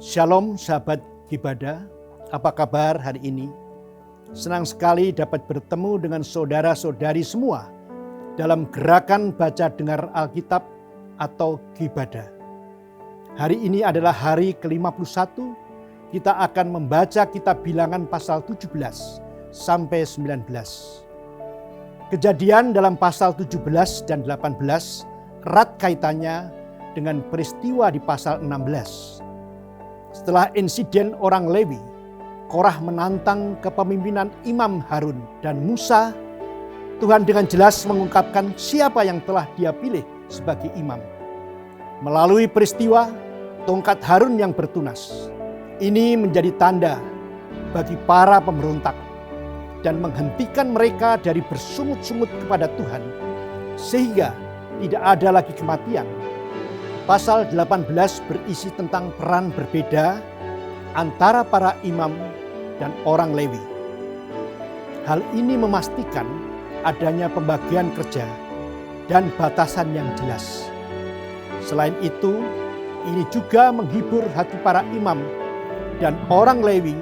Shalom sahabat Gibada, apa kabar hari ini? Senang sekali dapat bertemu dengan saudara-saudari semua dalam gerakan baca dengar Alkitab atau Gibada. Hari ini adalah hari ke-51, kita akan membaca kitab Bilangan pasal 17 sampai 19. Kejadian dalam pasal 17 dan 18 erat kaitannya dengan peristiwa di pasal 16. Setelah insiden orang Lewi, Korah menantang kepemimpinan Imam Harun dan Musa. Tuhan dengan jelas mengungkapkan siapa yang telah Dia pilih sebagai imam. Melalui peristiwa tongkat Harun yang bertunas, ini menjadi tanda bagi para pemberontak dan menghentikan mereka dari bersungut-sungut kepada Tuhan, sehingga tidak ada lagi kematian. Pasal 18 berisi tentang peran berbeda antara para imam dan orang Lewi. Hal ini memastikan adanya pembagian kerja dan batasan yang jelas. Selain itu, ini juga menghibur hati para imam dan orang Lewi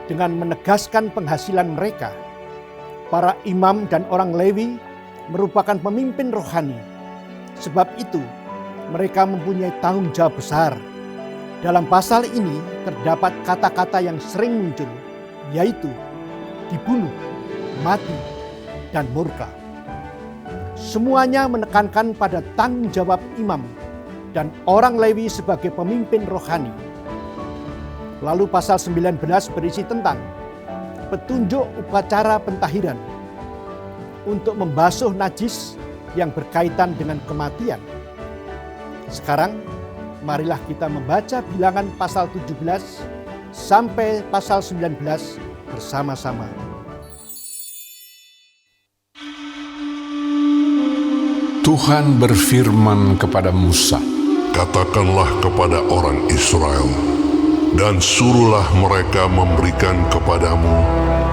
dengan menegaskan penghasilan mereka. Para imam dan orang Lewi merupakan pemimpin rohani. Sebab itu, mereka mempunyai tanggung jawab besar. Dalam pasal ini terdapat kata-kata yang sering muncul, yaitu dibunuh, mati, dan murka. Semuanya menekankan pada tanggung jawab imam dan orang Lewi sebagai pemimpin rohani. Lalu pasal 19 berisi tentang petunjuk upacara pentahiran untuk membasuh najis yang berkaitan dengan kematian. Sekarang, marilah kita membaca Bilangan pasal 17 sampai pasal 19 bersama-sama. Tuhan berfirman kepada Musa, "Katakanlah kepada orang Israel, dan suruhlah mereka memberikan kepadamu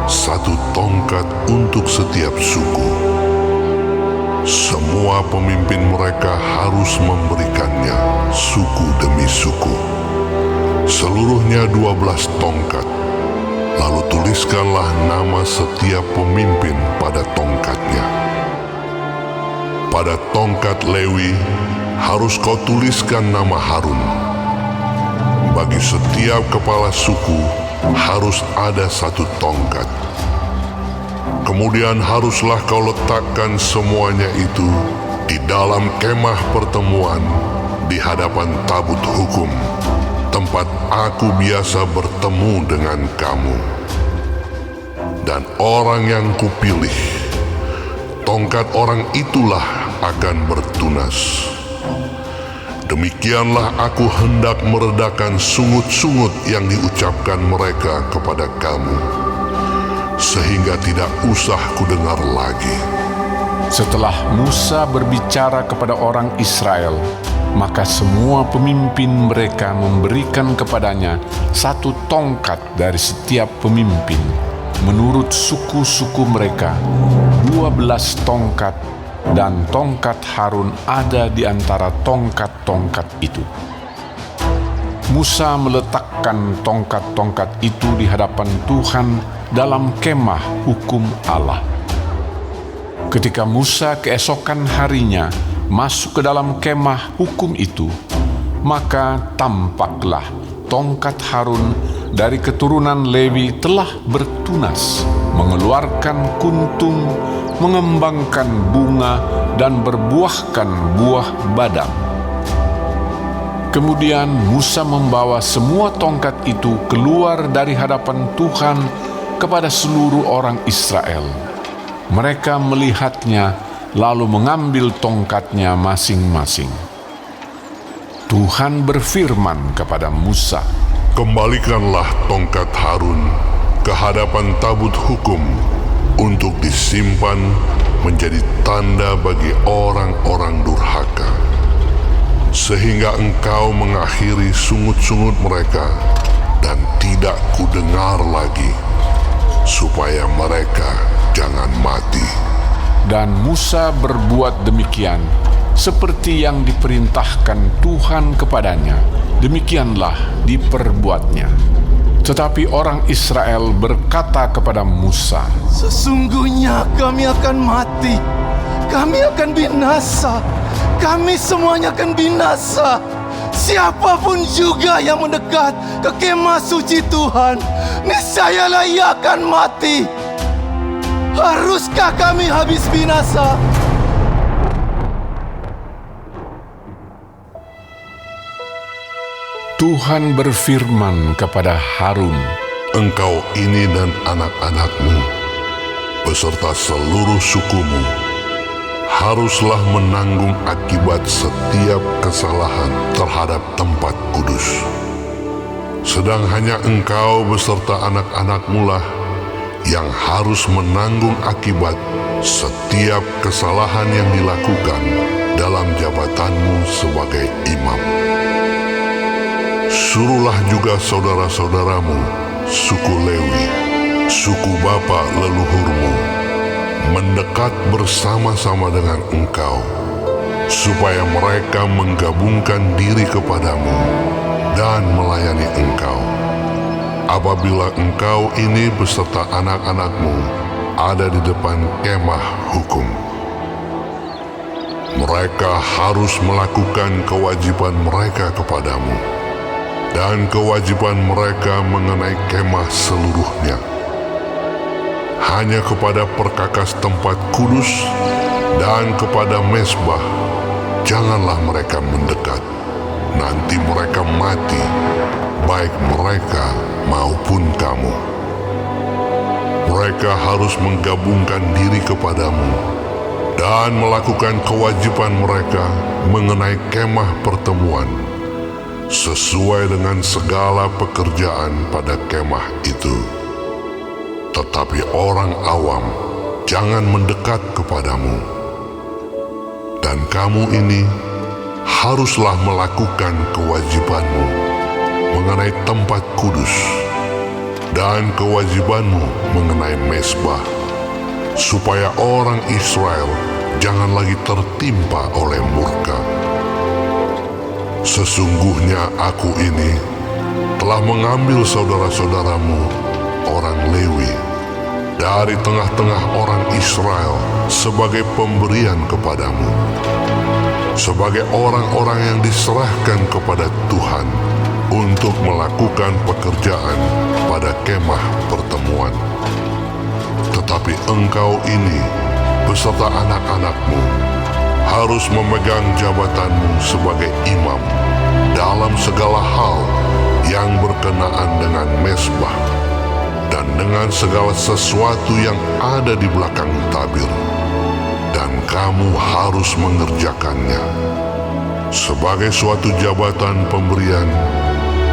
satu tongkat untuk setiap suku. Semua pemimpin mereka harus memberikannya suku demi suku. Seluruhnya 12 tongkat. Lalu tuliskanlah nama setiap pemimpin pada tongkatnya. Pada tongkat Lewi harus kau tuliskan nama Harun. Bagi setiap kepala suku harus ada satu tongkat. Kemudian haruslah kau letakkan semuanya itu di dalam kemah pertemuan di hadapan tabut hukum, tempat aku biasa bertemu dengan kamu. Dan orang yang kupilih, tongkat orang itulah akan bertunas. Demikianlah aku hendak meredakan sungut-sungut yang diucapkan mereka kepada kamu, sehingga tidak usah kudengar lagi." Setelah Musa berbicara kepada orang Israel, maka semua pemimpin mereka memberikan kepadanya satu tongkat dari setiap pemimpin, menurut suku-suku mereka, 12 tongkat, dan tongkat Harun ada di antara tongkat-tongkat itu. Musa meletakkan tongkat-tongkat itu di hadapan Tuhan dalam kemah hukum Allah. Ketika Musa keesokan harinya masuk ke dalam kemah hukum itu, maka tampaklah tongkat Harun dari keturunan Lewi telah bertunas, mengeluarkan kuntum, mengembangkan bunga, dan berbuahkan buah badang. Kemudian Musa membawa semua tongkat itu keluar dari hadapan Tuhan kepada seluruh orang Israel. Mereka melihatnya, lalu mengambil tongkatnya masing-masing. Tuhan berfirman kepada Musa, "Kembalikanlah tongkat Harun ke hadapan tabut hukum untuk disimpan menjadi tanda bagi orang-orang durhaka, sehingga engkau mengakhiri sungut-sungut mereka dan tidak kudengar lagi, supaya mereka jangan mati." Dan Musa berbuat demikian seperti yang diperintahkan Tuhan kepadanya, demikianlah diperbuatnya. Tetapi orang Israel berkata kepada Musa, "Sesungguhnya kami akan mati, kami akan binasa, kami semuanya akan binasa. Siapapun juga yang mendekat ke kemah suci Tuhan, niscayalah ia akan mati. Haruskah kami habis binasa?" Tuhan berfirman kepada Harun, Engkau ini dan anak-anakmu, beserta seluruh sukumu, haruslah menanggung akibat setiap kesalahan terhadap tempat kudus. Sedang hanya engkau beserta anak-anakmu lah yang harus menanggung akibat setiap kesalahan yang dilakukan dalam jabatanmu sebagai imam. Suruhlah juga saudara-saudaramu, suku Lewi, suku bapa leluhurmu, mendekat bersama-sama dengan engkau, supaya mereka menggabungkan diri kepadamu dan melayani engkau. Apabila engkau ini beserta anak-anakmu ada di depan kemah hukum, mereka harus melakukan kewajiban mereka kepadamu dan kewajiban mereka mengenai kemah seluruhnya. Hanya kepada perkakas tempat kudus dan kepada mezbah janganlah mereka mendekat, nanti mereka mati, baik mereka maupun kamu. Mereka harus menggabungkan diri kepadamu dan melakukan kewajiban mereka mengenai kemah pertemuan, sesuai dengan segala pekerjaan pada kemah itu. Tetapi orang awam jangan mendekat kepadamu. Dan kamu ini haruslah melakukan kewajibanmu mengenai tempat kudus dan kewajibanmu mengenai mezbah, supaya orang Israel jangan lagi tertimpa oleh murka. Sesungguhnya aku ini telah mengambil saudara-saudaramu, orang Lewi, dari tengah-tengah orang Israel sebagai pemberian kepadamu, sebagai orang-orang yang diserahkan kepada Tuhan untuk melakukan pekerjaan pada kemah pertemuan. Tetapi engkau ini beserta anak-anakmu harus memegang jabatanmu sebagai imam dalam segala hal yang berkenaan dengan mezbah dan dengan segala sesuatu yang ada di belakang tabir, dan kamu harus mengerjakannya. Sebagai suatu jabatan pemberian,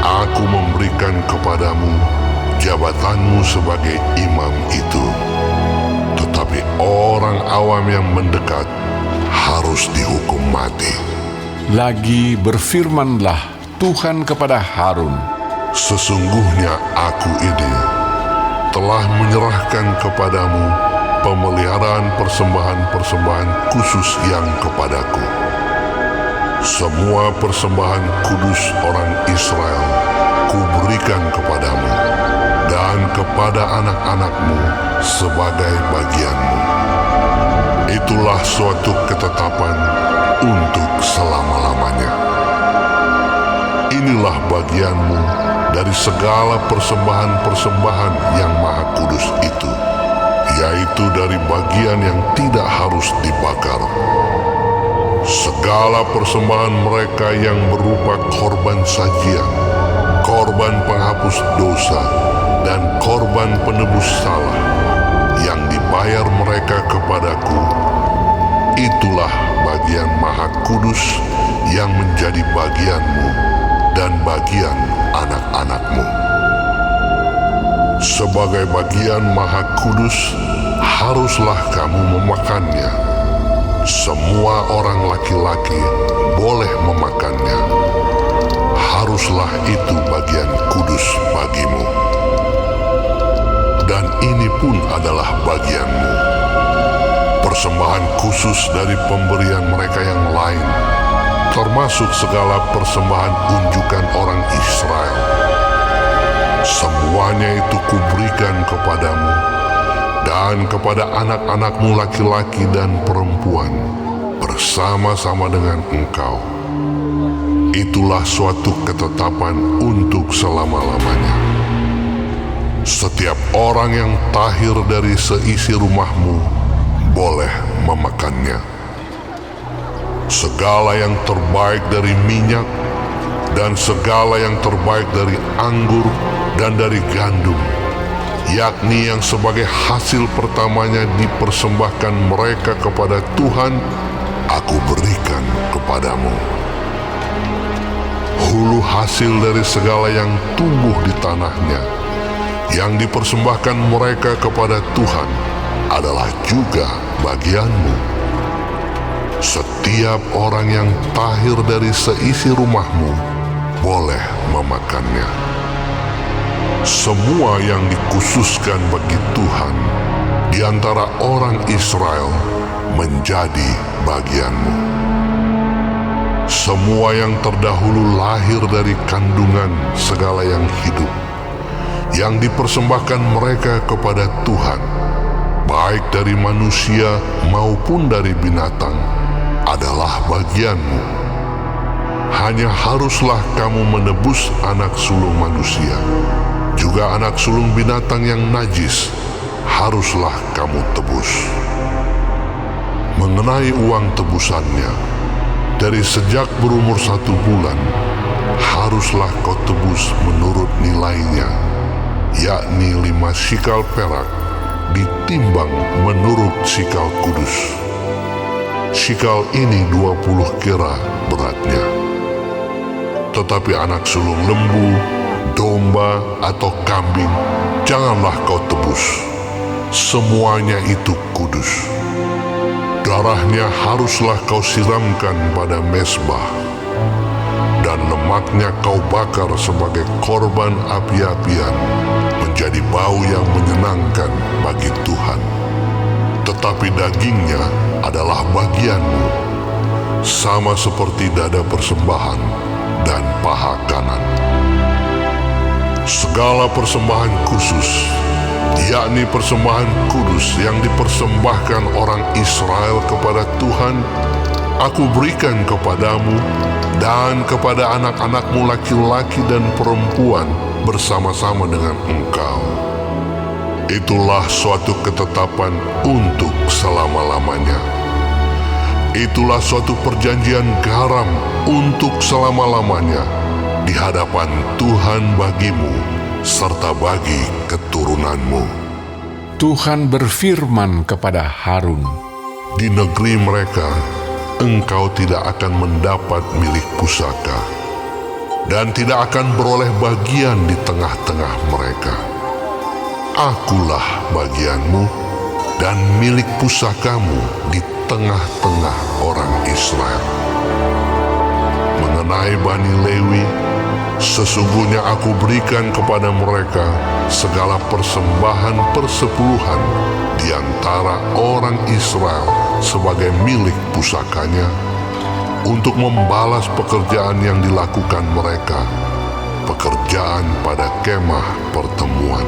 aku memberikan kepadamu jabatanmu sebagai imam itu. Tetapi orang awam yang mendekat harus dihukum mati. Lagi berfirmanlah Tuhan kepada Harun, Sesungguhnya aku ini telah menyerahkan kepadamu pemeliharaan persembahan-persembahan khusus yang kepadaku. Semua persembahan kudus orang Israel kuberikan kepadamu dan kepada anak-anakmu sebagai bagianmu. Itulah suatu ketetapan untuk selama-lamanya. Inilah bagianmu dari segala persembahan-persembahan yang maha kudus itu, yaitu dari bagian yang tidak harus dibakar. Segala persembahan mereka yang berupa korban sajian, korban penghapus dosa, dan korban penebus salah yang dibayar mereka kepadaku, itulah bagian maha kudus yang menjadi bagianmu dan bagian anak-anakmu. Sebagai bagian maha kudus, haruslah kamu memakannya. Semua orang laki-laki boleh memakannya. Haruslah itu bagian kudus bagimu. Dan ini pun adalah bagianmu, persembahan khusus dari pemberian mereka yang lain, termasuk segala persembahan unjukan orang Israel. Semuanya itu kuberikan kepadamu dan kepada anak-anakmu laki-laki dan perempuan bersama-sama dengan engkau. Itulah suatu ketetapan untuk selama-lamanya. Setiap orang yang tahir dari seisi rumahmu boleh memakannya. Segala yang terbaik dari minyak dan segala yang terbaik dari anggur dan dari gandum, yakni yang sebagai hasil pertamanya dipersembahkan mereka kepada Tuhan, aku berikan kepadamu. Hulu hasil dari segala yang tumbuh di tanahnya, yang dipersembahkan mereka kepada Tuhan, adalah juga bagianmu. Setiap orang yang tahir dari seisi rumahmu boleh memakannya. Semua yang dikhususkan bagi Tuhan di antara orang Israel menjadi bagianmu. Semua yang terdahulu lahir dari kandungan segala yang hidup, yang dipersembahkan mereka kepada Tuhan, baik dari manusia maupun dari binatang, adalah bagianmu. Hanya haruslah kamu menebus anak sulung manusia, juga anak sulung binatang yang najis haruslah kamu tebus. Mengenai uang tebusannya, dari sejak berumur 1 bulan, haruslah kau tebus menurut nilainya, yakni 5 sikal perak, ditimbang menurut sikal kudus. Sikal ini 20 kira beratnya. Tetapi anak sulung lembu, domba, atau kambing janganlah kau tebus. Semuanya itu kudus. Darahnya haruslah kau siramkan pada mezbah, dan lemaknya kau bakar sebagai korban api-apian, menjadi bau yang menyenangkan bagi Tuhan. Tetapi dagingnya adalah bagianmu, sama seperti dada persembahan dan paha kanan. Segala persembahan khusus, yakni persembahan kudus yang dipersembahkan orang Israel kepada Tuhan, aku berikan kepadamu dan kepada anak-anakmu laki-laki dan perempuan bersama-sama dengan engkau. Itulah suatu ketetapan untuk selama-lamanya. Itulah suatu perjanjian garam untuk selama-lamanya di hadapan Tuhan bagimu serta bagi keturunanmu. Tuhan berfirman kepada Harun, Di negeri mereka, engkau tidak akan mendapat milik pusaka, dan tidak akan beroleh bagian di tengah-tengah mereka. Akulah bagianmu dan milik pusakamu di tengah-tengah orang Israel. Mengenai Bani Lewi, sesungguhnya aku berikan kepada mereka segala persembahan persepuluhan di antara orang Israel sebagai milik pusakanya, untuk membalas pekerjaan yang dilakukan mereka, pekerjaan pada kemah pertemuan.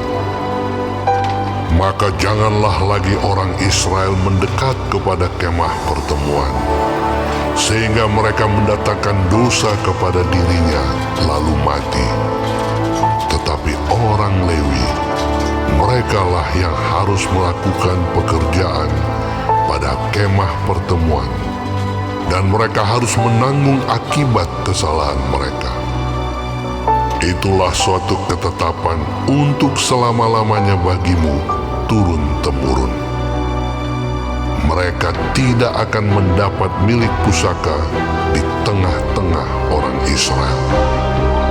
Maka janganlah lagi orang Israel mendekat kepada kemah pertemuan, sehingga mereka mendatangkan dosa kepada dirinya lalu mati. Tetapi orang Lewi, merekalah yang harus melakukan pekerjaan pada kemah pertemuan, dan mereka harus menanggung akibat kesalahan mereka. Itulah suatu ketetapan untuk selama-lamanya bagimu, turun-temurun. Mereka tidak akan mendapat milik pusaka di tengah-tengah orang Israel,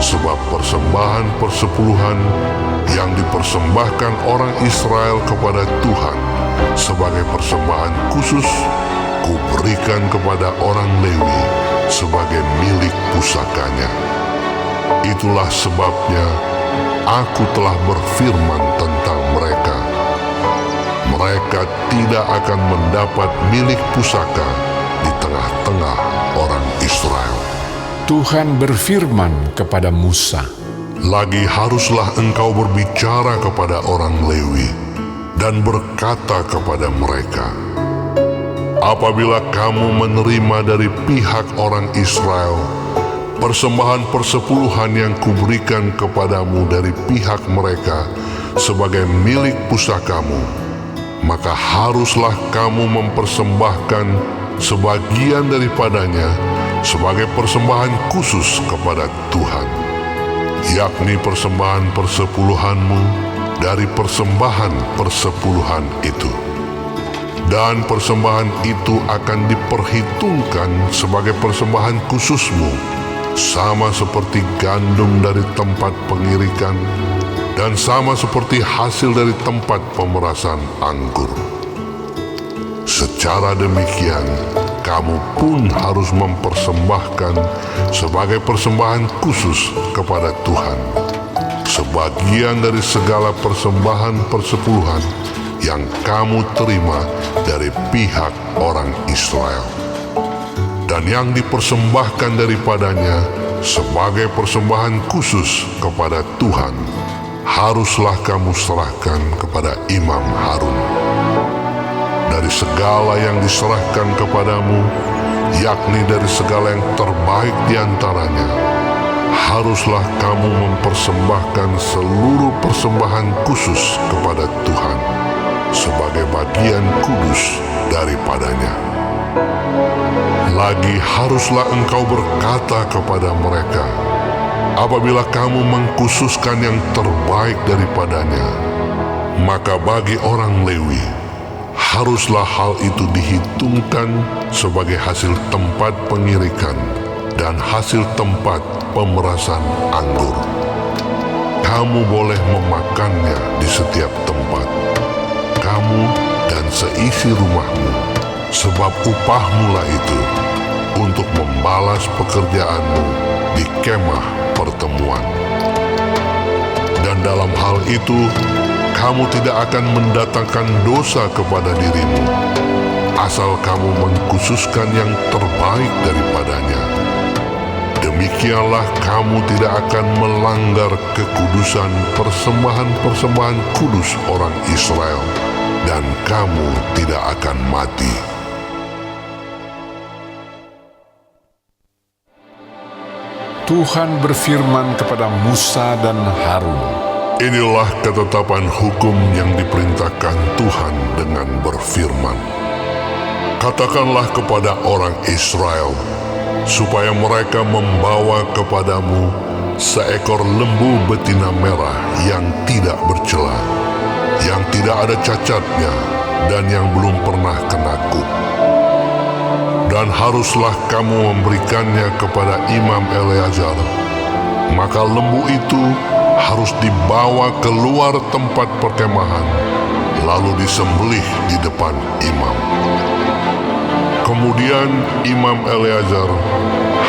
sebab persembahan persepuluhan yang dipersembahkan orang Israel kepada Tuhan sebagai persembahan khusus, kuberikan kepada orang Lewi sebagai milik pusakanya. Itulah sebabnya aku telah berfirman tentang mereka. Mereka tidak akan mendapat milik pusaka di tengah-tengah orang Israel. Israel. Tuhan berfirman kepada Musa, Lagi haruslah engkau berbicara kepada orang Lewi dan berkata kepada mereka, apabila kamu menerima dari pihak orang Israel persembahan persepuluhan yang kuberikan kepadamu dari pihak mereka sebagai milik pusakamu, maka haruslah kamu mempersembahkan sebagian daripadanya sebagai persembahan khusus kepada Tuhan, yakni persembahan persepuluhanmu dari persembahan persepuluhan itu. Dan persembahan itu akan diperhitungkan sebagai persembahan khususmu, sama seperti gandum dari tempat pengirikan dan sama seperti hasil dari tempat pemerasan anggur. Secara demikian, kamu pun harus mempersembahkan sebagai persembahan khusus kepada Tuhan sebagian dari segala persembahan persepuluhan yang kamu terima dari pihak orang Israel. Dan yang dipersembahkan daripadanya sebagai persembahan khusus kepada Tuhan, haruslah kamu serahkan kepada Imam Harun. Dari segala yang diserahkan kepadamu, yakni dari segala yang terbaik di antaranya, haruslah kamu mempersembahkan seluruh persembahan khusus kepada Tuhan sebagai bagian kudus daripadanya. Lagi haruslah engkau berkata kepada mereka, apabila kamu mengkhususkan yang terbaik daripadanya, maka bagi orang Lewi, haruslah hal itu dihitungkan sebagai hasil tempat pengirikan dan hasil tempat pemerasan anggur. Kamu boleh memakannya di setiap tempat, kamu dan seisi rumahmu, sebab upahmu lah itu untuk membalas pekerjaanmu di kemah pertemuan. Dan dalam hal itu, kamu tidak akan mendatangkan dosa kepada dirimu, asal kamu mengkhususkan yang terbaik daripadanya. Demikianlah kamu tidak akan melanggar kekudusan persembahan-persembahan kudus orang Israel, dan kamu tidak akan mati. Tuhan berfirman kepada Musa dan Harun, Inilah ketetapan hukum yang diperintahkan Tuhan dengan berfirman, katakanlah kepada orang Israel, supaya mereka membawa kepadamu seekor lembu betina merah yang tidak bercela, yang tidak ada cacatnya, dan yang belum pernah kena kup. Dan haruslah kamu memberikannya kepada Imam Eleazar. Maka lembu itu harus dibawa keluar tempat perkemahan, lalu disembelih di depan imam. Kemudian Imam Eleazar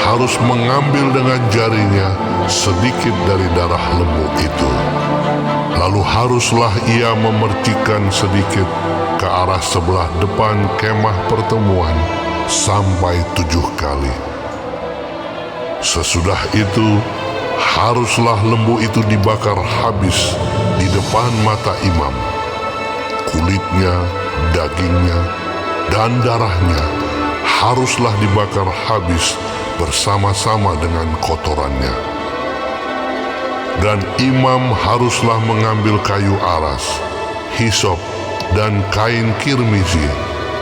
harus mengambil dengan jarinya sedikit dari darah lembu itu. Lalu haruslah ia memercikan sedikit ke arah sebelah depan kemah pertemuan sampai 7 kali. Sesudah itu, haruslah lembu itu dibakar habis di depan mata imam. Kulitnya, dagingnya, dan darahnya haruslah dibakar habis bersama-sama dengan kotorannya. Dan imam haruslah mengambil kayu aras, hisop, dan kain kirmizi,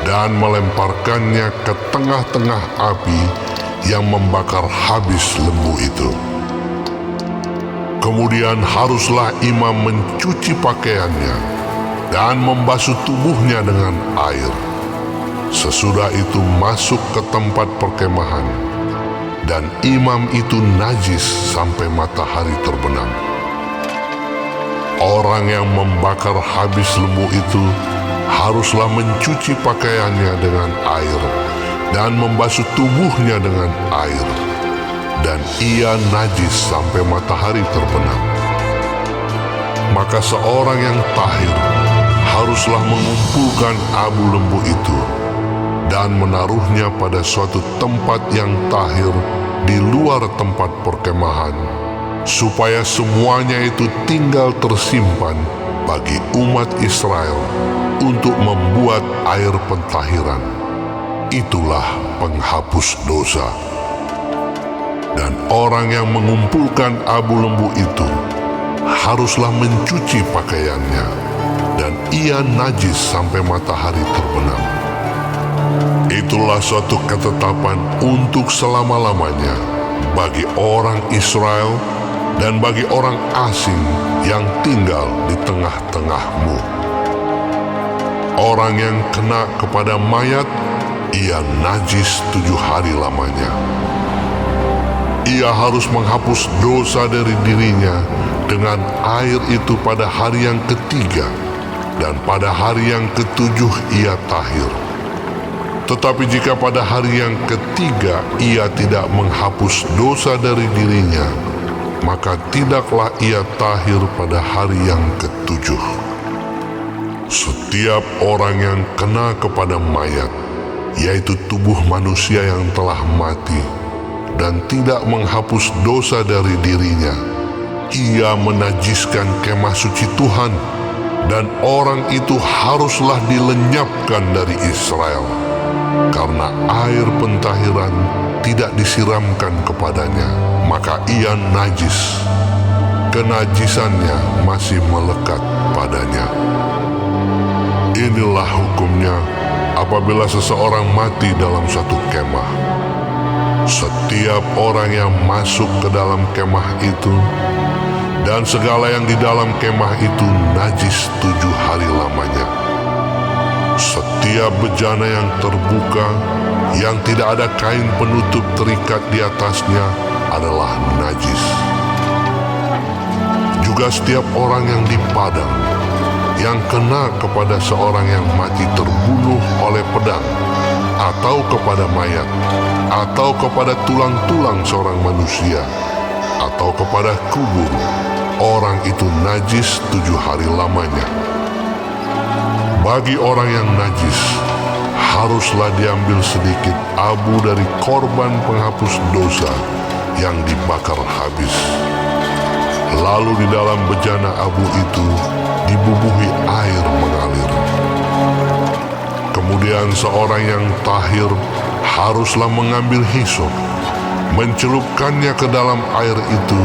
dan melemparkannya ke tengah-tengah api yang membakar habis lembu itu. Kemudian haruslah imam mencuci pakaiannya dan membasuh tubuhnya dengan air. Sesudah itu masuk ke tempat perkemahan, dan imam itu najis sampai matahari terbenam. Orang yang membakar habis lembu itu haruslah mencuci pakaiannya dengan air dan membasuh tubuhnya dengan air, dan ia najis sampai matahari terbenam. Maka seorang yang tahir haruslah mengumpulkan abu lembu itu, dan menaruhnya pada suatu tempat yang tahir di luar tempat perkemahan, supaya semuanya itu tinggal tersimpan bagi umat Israel untuk membuat air pentahiran. Itulah penghapus dosa. Dan orang yang mengumpulkan abu lembu itu haruslah mencuci pakaiannya, dan ia najis sampai matahari terbenam. Itulah suatu ketetapan untuk selama-lamanya bagi orang Israel dan bagi orang asing yang tinggal di tengah-tengahmu. Orang yang kena kepada mayat, ia najis 7 hari lamanya. Ia harus menghapus dosa dari dirinya dengan air itu pada hari yang ketiga, dan pada hari yang ketujuh ia tahir. Tetapi jika pada hari yang ketiga ia tidak menghapus dosa dari dirinya, maka tidaklah ia tahir pada hari yang ketujuh. Setiap orang yang kena kepada mayat, yaitu tubuh manusia yang telah mati, dan tidak menghapus dosa dari dirinya, ia menajiskan kemah suci Tuhan, dan orang itu haruslah dilenyapkan dari Israel, karena air pentahiran tidak disiramkan kepadanya, maka ia najis. Kenajisannya masih melekat padanya. Inilah hukumnya apabila seseorang mati dalam satu kemah. Setiap orang yang masuk ke dalam kemah itu dan segala yang di dalam kemah itu najis 7 hari lamanya. Setiap bejana yang terbuka, yang tidak ada kain penutup terikat di atasnya adalah najis. Juga setiap orang yang di padang, yang kena kepada seorang yang mati terbunuh oleh pedang, atau kepada mayat, atau kepada tulang-tulang seorang manusia, atau kepada kubur, orang itu najis 7 hari lamanya. Bagi orang yang najis, haruslah diambil sedikit abu dari korban penghapus dosa yang dibakar habis. Lalu di dalam bejana abu itu dibubuhi air mengalir. Kemudian seorang yang tahir haruslah mengambil hisop, mencelupkannya ke dalam air itu,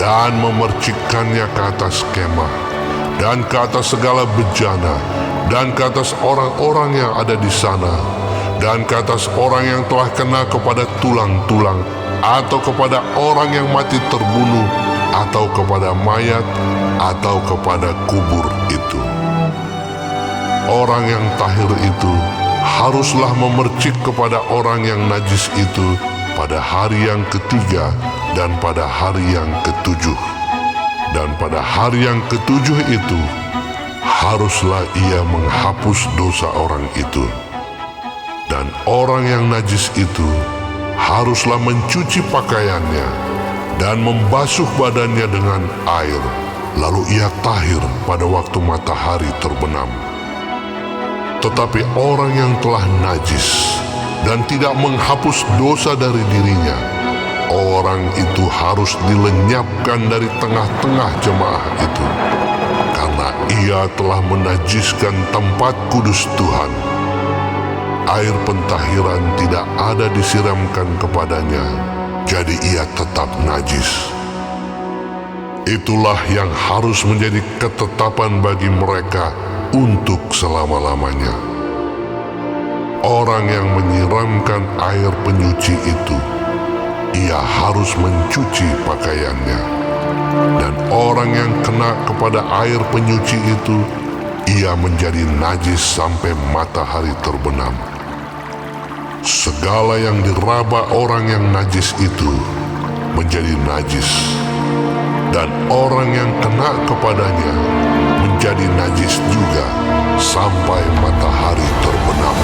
dan memercikkannya ke atas kemah, dan ke atas segala bejana, dan ke atas orang-orang yang ada di sana, dan ke atas orang yang telah kena kepada tulang-tulang, atau kepada orang yang mati terbunuh, atau kepada mayat, atau kepada kubur itu. Orang yang tahir itu haruslah memercik kepada orang yang najis itu pada hari yang ketiga dan pada hari yang ketujuh. Dan pada hari yang ketujuh itu haruslah ia menghapus dosa orang itu. Dan orang yang najis itu haruslah mencuci pakaiannya dan membasuh badannya dengan air, lalu ia tahir pada waktu matahari terbenam. Tetapi orang yang telah najis dan tidak menghapus dosa dari dirinya, orang itu harus dilenyapkan dari tengah-tengah jemaah itu, karena ia telah menajiskan tempat kudus Tuhan. Air pentahiran tidak ada disiramkan kepadanya, jadi ia tetap najis. Itulah yang harus menjadi ketetapan bagi mereka untuk selama-lamanya. Orang yang menyiramkan air penyuci itu, ia harus mencuci pakaiannya. Dan orang yang kena kepada air penyuci itu, ia menjadi najis sampai matahari terbenam. Segala yang diraba orang yang najis itu menjadi najis, dan orang yang kena kepadanya menjadi najis juga sampai matahari terbenam.